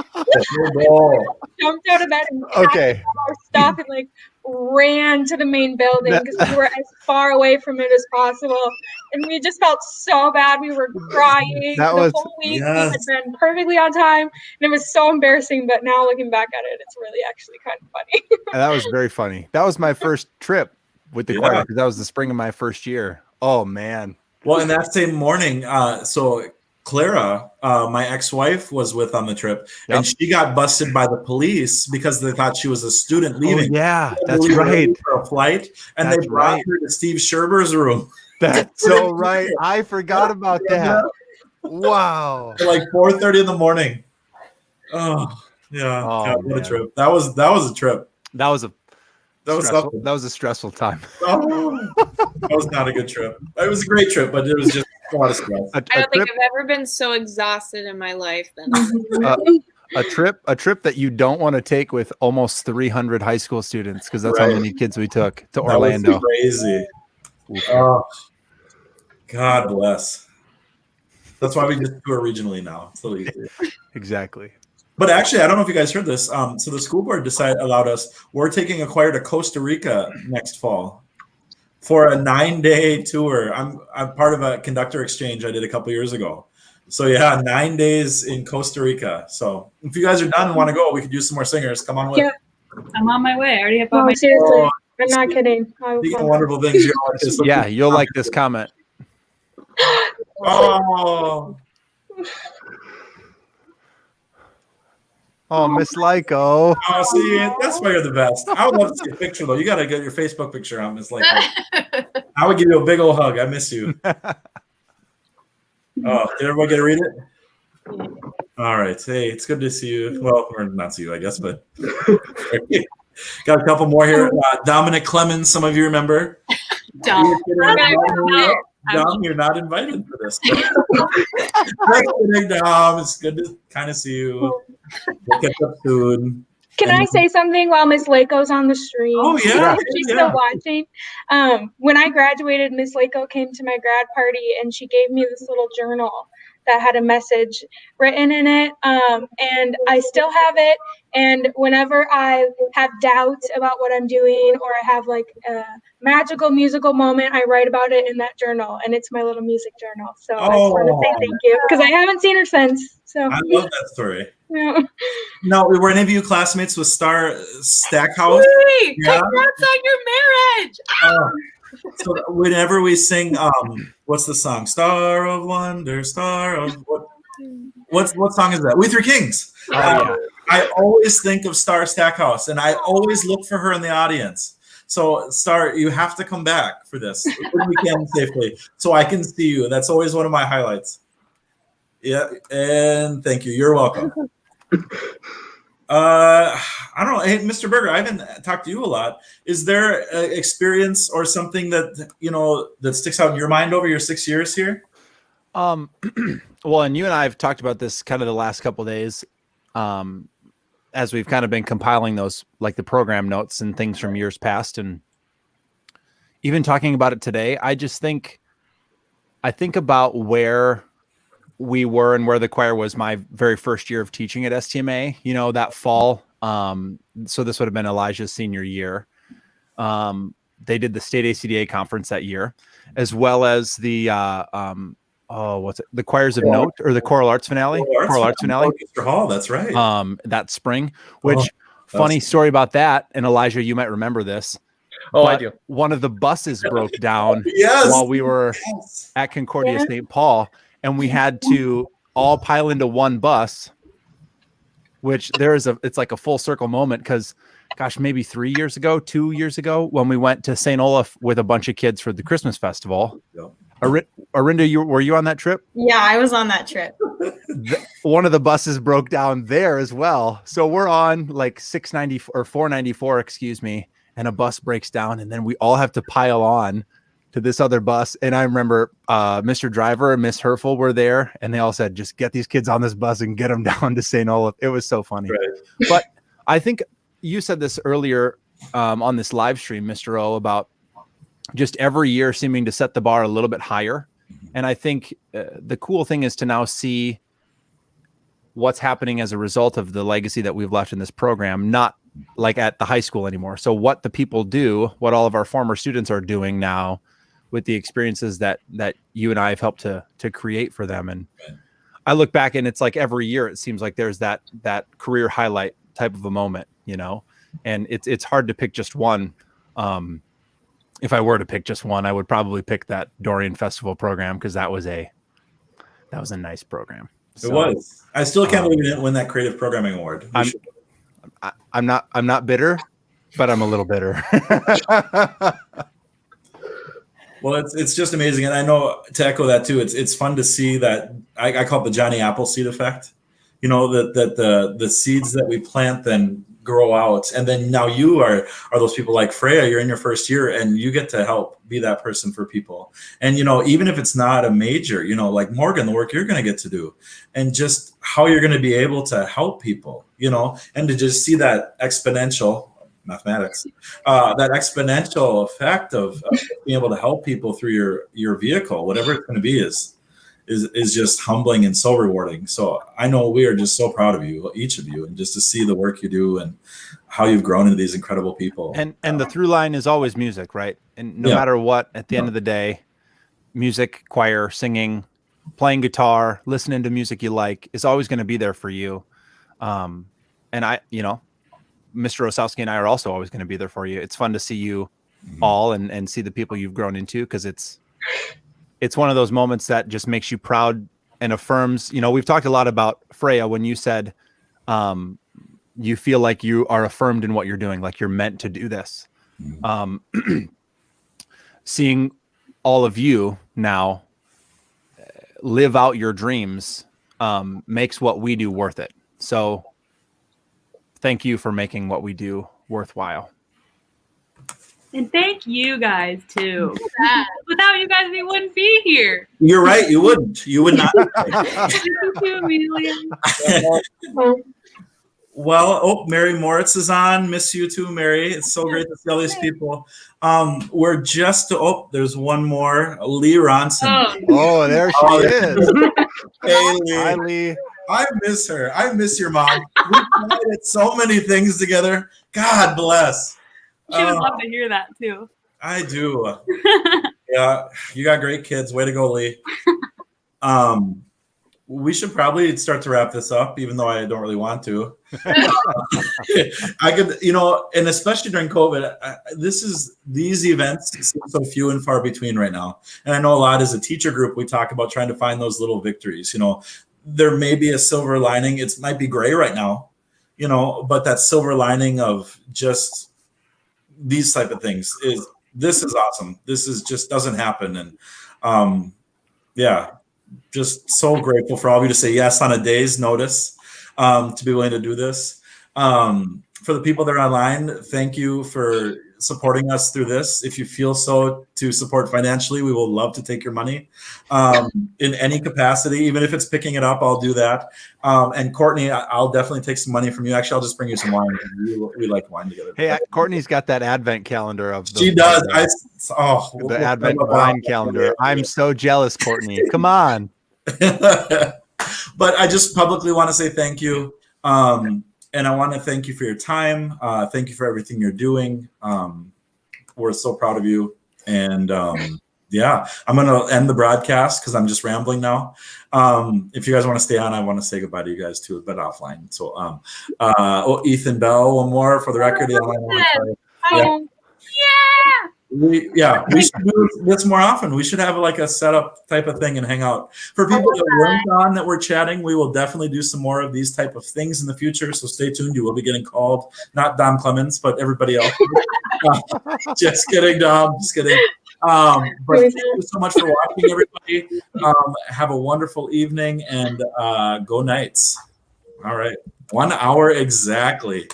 And jumped out of bed and packed all our stuff and like ran to the main building because we were as far away from it as possible. And we just felt so bad. We were crying the whole week. We had been perfectly on time. And it was so embarrassing. But now looking back at it, it's really actually kind of funny. That was very funny. That was my first trip with the choir because that was the spring of my first year. Oh, man. Well, in that same morning, so Clara, my ex-wife, was with on the trip, and she got busted by the police because they thought she was a student leaving. Oh, yeah, that's right. For a flight, and they brought her to Steve Sherber's room. That's so right. I forgot about that. Wow. Like 4:30 in the morning. Oh, yeah. Oh, God, what a trip. That was a trip. That was a stressful time. That was not a good trip. It was a great trip, but it was just a lot of stress. I don't think I've ever been so exhausted in my life than a trip that you don't want to take with almost 300 high school students because that's how many kids we took to Orlando. That was crazy. Oh, God bless. That's why we just do it regionally now. It's a little easier. Exactly. But actually, I don't know if you guys heard this. So the school board allowed us. We're taking a choir to Costa Rica next fall for a 9-day tour. I'm part of a conductor exchange I did a couple years ago. So yeah, 9 days in Costa Rica. So if you guys are done and want to go, we could use some more singers. Come on with. Yeah. I'm on my way. I already have all my. Seriously, I'm not kidding. Wonderful things. Yeah, you'll like this comment. Oh. Oh, Miss Lyko. Oh, see, that's why you're the best. I would love to see a picture, though. You got to get your Facebook picture on, Miss Lyko. I would give you a big old hug. I miss you. Oh, did everyone get to read it? All right. Hey, it's good to see you. Well, or not see you, I guess, but got a couple more here. Dominic Clemens, some of you remember. Dom, you're not invited for this. Dom, it's good to kind of see you. We'll catch up soon. Can I say something while Miss Lako's on the stream? Oh, yeah. She's still watching. When I graduated, Miss Lako came to my grad party and she gave me this little journal that had a message written in it. And I still have it. And whenever I have doubts about what I'm doing or I have like a magical musical moment, I write about it in that journal. And it's my little music journal. So I just want to say thank you because I haven't seen her since. So I love that story. Yeah. Now, were any of you classmates with Star Stackhouse? Hey, congrats on your marriage! So whenever we sing, what's the song? Star of Wonder, Star of what song is that? We Three Kings. I always think of Star Stackhouse, and I always look for her in the audience. So, Star, you have to come back for this when we can safely, so I can see you. That's always one of my highlights. Yeah, and thank you. You're welcome. I don't know. Hey, Mr. Berger, I haven't talked to you a lot. Is there an experience or something that, that sticks out in your mind over your 6 years here? Well, and you and I have talked about this kind of the last couple of days, as we've kind of been compiling those, like the program notes and things from years past. And even talking about it today, I think about where we were and where the choir was my very first year of teaching at STMA, that fall. So this would have been Elijah's senior year. They did the state ACDA conference that year, as well as the what's it? The Choirs of Note or the Choral Arts Finale? Choral Arts Finale. Mr. Hall, that's right. That spring, which funny story about that. And Elijah, you might remember this. Oh, I do. One of the buses broke down Yes. while we were at Concordia St. Paul, and we had to all pile into one bus, which it's like a full circle moment because, gosh, maybe 2 years ago, when we went to St. Olaf with a bunch of kids for the Christmas festival. Yep. Arinda, were you on that trip? Yeah, I was on that trip. One of the buses broke down there as well. So we're on like 694 or 494, excuse me, and a bus breaks down, and then we all have to pile on to this other bus. And I remember Mr. Driver and Miss Herfel were there, and they all said, just get these kids on this bus and get them down to St. Olaf. It was so funny. Right. But I think you said this earlier on this live stream, Mr. O, about just every year seeming to set the bar a little bit higher. And I think the cool thing is to now see what's happening as a result of the legacy that we've left in this program, not like at the high school anymore. So what the people do, what all of our former students are doing now with the experiences that you and I have helped to create for them. And I look back and it's like every year, it seems like there's that career highlight type of a moment, you know, and it's hard to pick just one. If I were to pick just one, I would probably pick that Dorian Festival program, because that was a nice program. It was. I still can't believe we didn't win that creative programming award. I'm not bitter, but I'm a little bitter. Well, it's just amazing, and I know, to echo that too, it's fun to see that. I call it the Johnny Appleseed effect. You know, that the seeds that we plant then grow out, and then now you are those people like Freya. You're in your first year, and you get to help be that person for people. And you know, even if it's not a major, you know, like Morgan, the work you're going to get to do, and just how you're going to be able to help people, you know, and to just see that exponential mathematics, that exponential effect of being able to help people through your vehicle, whatever it's going to be, is just humbling and so rewarding. So I know we are just so proud of you, each of you, and just to see the work you do and how you've grown into these incredible people. And the through line is always music, right? And no matter what, at the end of the day, music, choir, singing, playing guitar, listening to music you like is always going to be there for you. And I, you know, Mr. Osowski and I are also always going to be there for you. It's fun to see you all and see the people you've grown into, because it's one of those moments that just makes you proud and affirms. You know, we've talked a lot about Freya when you said you feel like you are affirmed in what you're doing, like you're meant to do this. Seeing all of you now live out your dreams makes what we do worth it. So thank you for making what we do worthwhile. And thank you guys too. Without you guys, we wouldn't be here. You're right. You wouldn't. You would not. Thank you, Amelia. Well, Mary Moritz is on. Miss you too, Mary. It's so great to see all these people. We're just there's one more, Lee Ronson. Oh, there she is. Hey, Lee. Hi, Lee. I miss her. I miss your mom. We did so many things together. God bless. She would love to hear that too. I do. Yeah, you got great kids. Way to go, Lee. We should probably start to wrap this up, even though I don't really want to. I could, you know, and especially during COVID, these events seem so few and far between right now. And I know a lot as a teacher group, we talk about trying to find those little victories. You know, there may be a silver lining. It might be gray right now, you know, but that silver lining of just these type of things this is awesome. This is just doesn't happen. And yeah, just so grateful for all of you to say yes on a day's notice, to be willing to do this. For the people that are online, thank you for supporting us through this. If you feel so to support financially, we will love to take your money in any capacity. Even if it's picking it up, I'll do that. And Courtney, I'll definitely take some money from you. Actually, I'll just bring you some wine. We like wine together. Hey, Courtney's got that advent calendar of she does. The advent wine calendar. I'm so jealous, Courtney. Come on. But I just publicly want to say thank you. And I want to thank you for your time. Thank you for everything you're doing. We're so proud of you. And Yeah, I'm going to end the broadcast because I'm just rambling now. If you guys want to stay on, I want to say goodbye to you guys too, but offline. So, Ethan Bell, one more for the record. We should do this more often. We should have like a setup type of thing and hang out. For people that weren't on that we're chatting, we will definitely do some more of these type of things in the future. So stay tuned. You will be getting called, not Dom Clemens, but everybody else. Just kidding, Dom. Just kidding. But thank you so much for watching, everybody. Have a wonderful evening and go Knights. All right. 1 hour exactly.